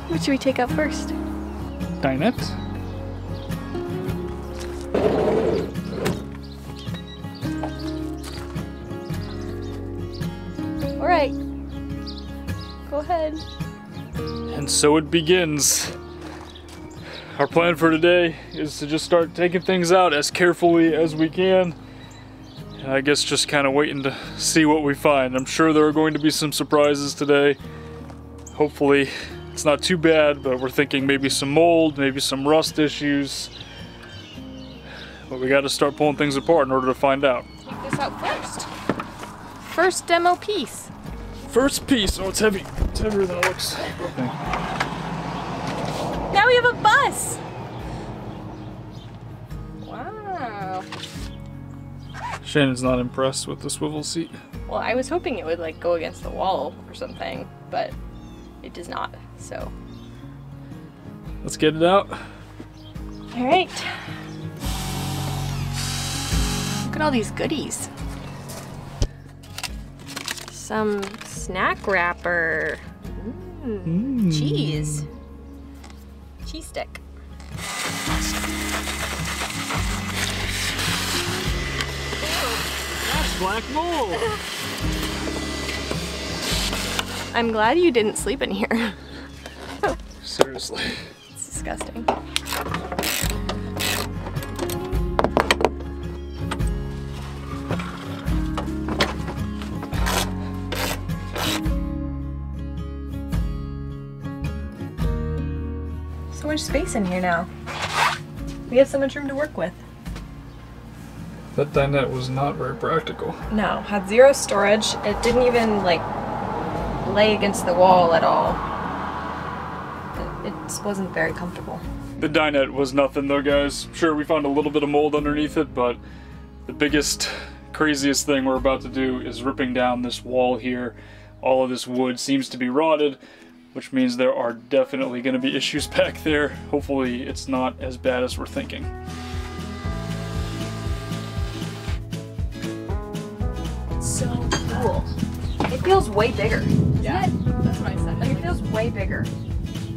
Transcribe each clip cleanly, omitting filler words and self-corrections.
What should we take out first? Dinette? All right. Go ahead. And so it begins. Our plan for today is to just start taking things out as carefully as we can. And I guess just kind of waiting to see what we find. I'm sure there are going to be some surprises today. Hopefully it's not too bad, but we're thinking maybe some mold, maybe some rust issues. But we got to start pulling things apart in order to find out. Take this out first. First demo piece. First piece. Oh, it's heavy. It's heavier than it looks. Now we have a bus. Wow. Shannon's not impressed with the swivel seat. Well, I was hoping it would like go against the wall or something, but it does not, so. Let's get it out. All right. Look at all these goodies. Some snack wrapper. Cheese. Cheese stick. That's black mold. I'm glad you didn't sleep in here. Seriously. It's disgusting. So much space in here now. We have so much room to work with. That dinette was not very practical. No, had zero storage. It didn't even like lay against the wall at all. It just wasn't very comfortable. The dinette was nothing though, guys. Sure, we found a little bit of mold underneath it, but the biggest, craziest thing we're about to do is ripping down this wall here. All of this wood seems to be rotted, which means there are definitely going to be issues back there. Hopefully it's not as bad as we're thinking. So cool. It feels way bigger. Yeah, that's what I said. Like it feels way bigger.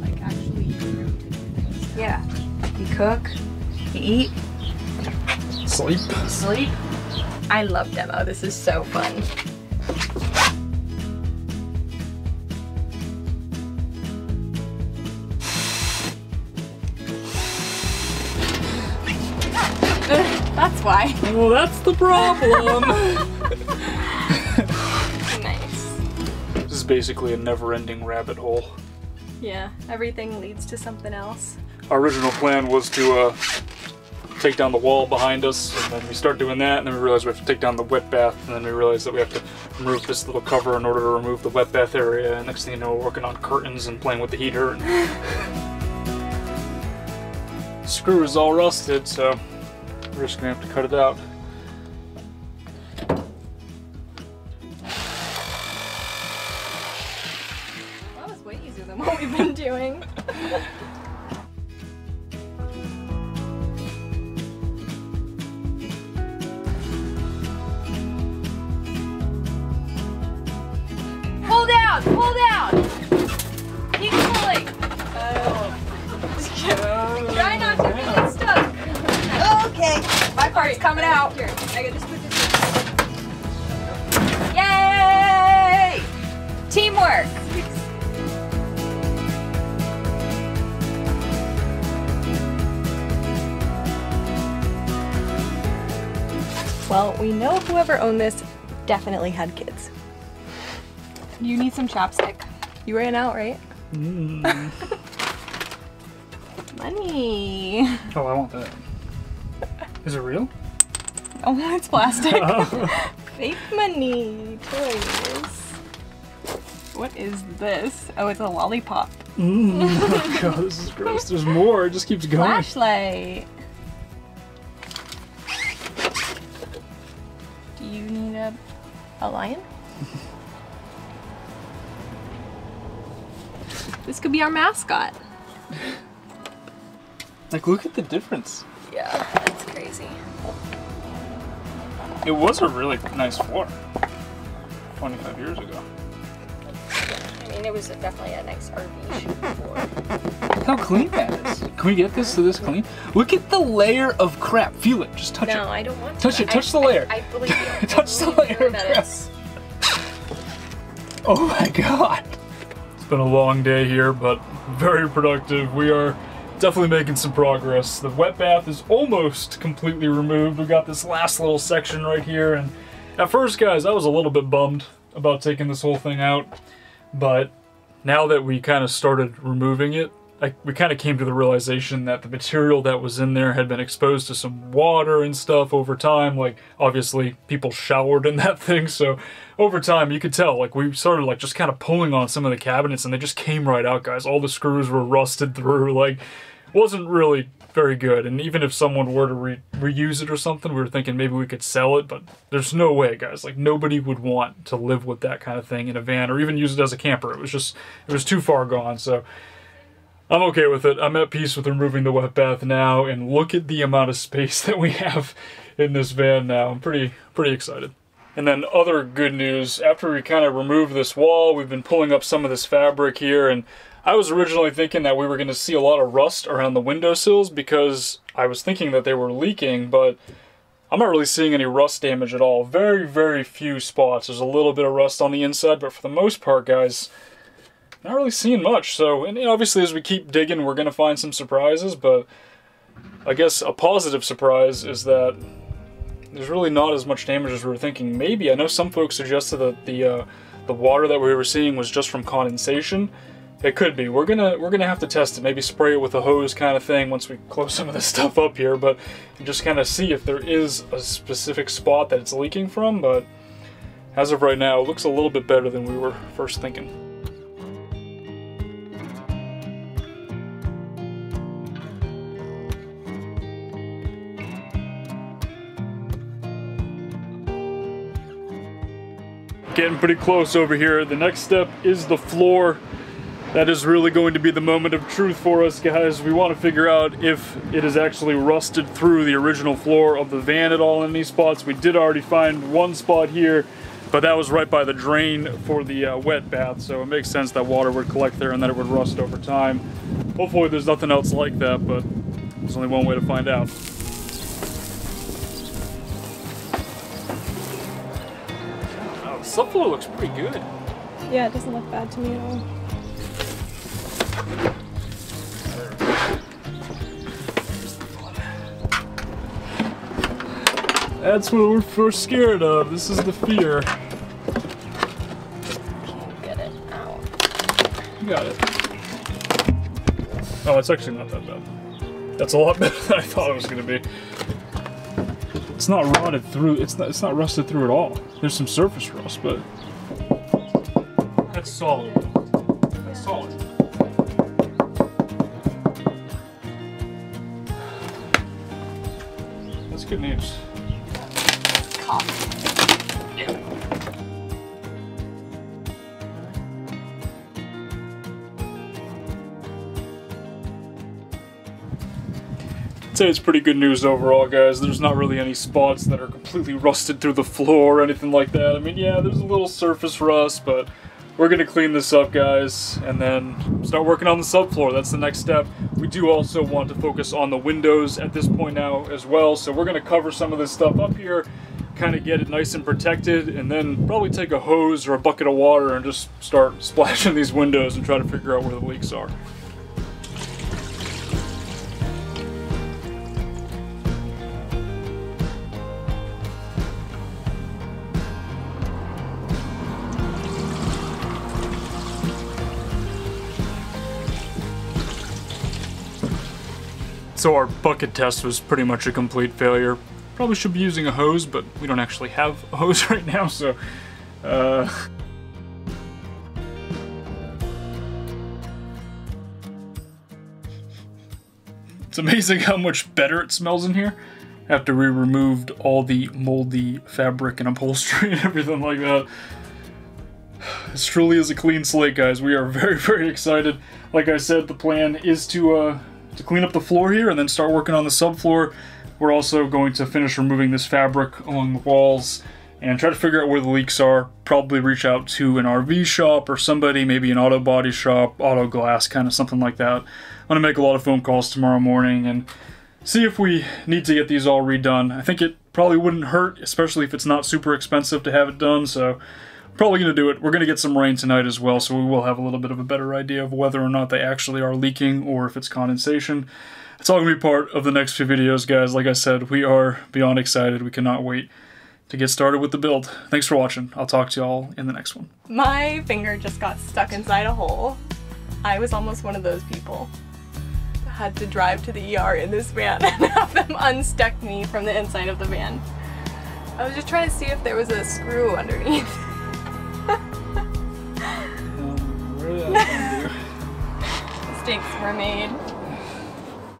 Like actually room to do things. Yeah. You cook, you eat, Sleep. sleep. I love demo. This is so fun. That's why. Well, that's the problem. Nice. This is basically a never-ending rabbit hole. Yeah, everything leads to something else. Our original plan was to take down the wall behind us, and then we start doing that, and then we realize we have to take down the wet bath, and then we realize that we have to remove this little cover in order to remove the wet bath area, and next thing you know, we're working on curtains and playing with the heater. And the screw is all rusted, so we're just gonna have to cut it out. That was way easier than what we've been doing. Pull down! Pull down! Keep pulling! Try not to get stuck! Okay, my part's coming out. Here, I can just put this in. Yay! Teamwork. Well, we know whoever owned this definitely had kids. You need some chapstick. You ran out, right? Money. Oh, I want that. Is it real? Oh, it's plastic. Oh. Fake money. Toys. What is this? Oh, it's a lollipop. Oh god, this is gross. There's more. It just keeps going. Flashlight. Do you need a lion? This could be our mascot. Like, look at the difference. Yeah, that's crazy. It was a really nice floor 25 years ago. I mean, mean, it was definitely a nice RV floor. How clean that is. Can we get this to this clean? Look at the layer of crap. Feel it. Just touch it. No, I don't want to. Touch it. Touch the layer. I believe you. Touch the layer of crap. Oh my god. It's been a long day here, but very productive. We are definitely making some progress. The wet bath is almost completely removed. We got this last little section right here, and at first, guys, I was a little bit bummed about taking this whole thing out, but now that we kind of started removing it, we kind of came to the realization that the material that was in there had been exposed to some water and stuff over time. Like, obviously, people showered in that thing, so over time, you could tell, like, we started, like, just kind of pulling on some of the cabinets, and they just came right out, guys. All the screws were rusted through, like, wasn't really very good. And even if someone were to reuse it or something, we were thinking maybe we could sell it, but there's no way, guys. Like, nobody would want to live with that kind of thing in a van or even use it as a camper. It was too far gone, so I'm okay with it. I'm at peace with removing the wet bath now, and look at the amount of space that we have in this van now. I'm pretty excited. And then other good news, after we kind of removed this wall, we've been pulling up some of this fabric here, and I was originally thinking that we were going to see a lot of rust around the windowsills because I was thinking that they were leaking, but I'm not really seeing any rust damage at all. Very, very few spots. There's a little bit of rust on the inside, but for the most part, guys, not really seeing much. So, and obviously as we keep digging, we're going to find some surprises, but I guess a positive surprise is that there's really not as much damage as we were thinking. Maybe, I know some folks suggested that the water that we were seeing was just from condensation. It could be. We're gonna have to test it. Maybe spray it with a hose kind of thing once we close some of this stuff up here, but just kind of see if there is a specific spot that it's leaking from. But as of right now, it looks a little bit better than we were first thinking. Getting pretty close over here. The next step is the floor. That is really going to be the moment of truth for us, guys. We want to figure out if it is actually rusted through the original floor of the van at all in these spots. We did already find one spot here, but that was right by the drain for the wet bath, so it makes sense that water would collect there and that it would rust over time. Hopefully there's nothing else like that, but there's only one way to find out. Oh, the subfloor looks pretty good. Yeah, it doesn't look bad to me at all. That's what we're scared of. This is the fear. Can't get it out. You got it. Oh, it's actually not that bad. That's a lot better than I thought it was going to be. It's not rotted through. It's not rusted through at all. There's some surface rust, but that's solid. That's solid. That's good news. Yeah. I'd say it's pretty good news overall, guys. There's not really any spots that are completely rusted through the floor or anything like that. I mean, yeah, there's a little surface rust, but we're gonna clean this up, guys, and then start working on the subfloor. That's the next step. We do also want to focus on the windows at this point now as well, so we're gonna cover some of this stuff up here, kind of get it nice and protected, and then probably take a hose or a bucket of water and just start splashing these windows and try to figure out where the leaks are. So our bucket test was pretty much a complete failure. Probably should be using a hose, but we don't actually have a hose right now, so it's amazing how much better it smells in here after we removed all the moldy fabric and upholstery and everything like that. This truly is a clean slate, guys. We are very, very excited. Like I said, the plan is to clean up the floor here and then start working on the subfloor. We're also going to finish removing this fabric along the walls and try to figure out where the leaks are. Probably reach out to an RV shop or somebody, maybe an auto body shop, auto glass, kind of something like that. I'm going to make a lot of phone calls tomorrow morning and see if we need to get these all redone. I think it probably wouldn't hurt, especially if it's not super expensive to have it done, so I'm probably going to do it. We're going to get some rain tonight as well, so we will have a little bit of a better idea of whether or not they actually are leaking or if it's condensation. It's all going to be part of the next few videos, guys. Like I said, we are beyond excited. We cannot wait to get started with the build. Thanks for watching. I'll talk to y'all in the next one. My finger just got stuck inside a hole. I was almost one of those people. I had to drive to the ER in this van and have them unstuck me from the inside of the van. I was just trying to see if there was a screw underneath. Where did that Mistakes were made.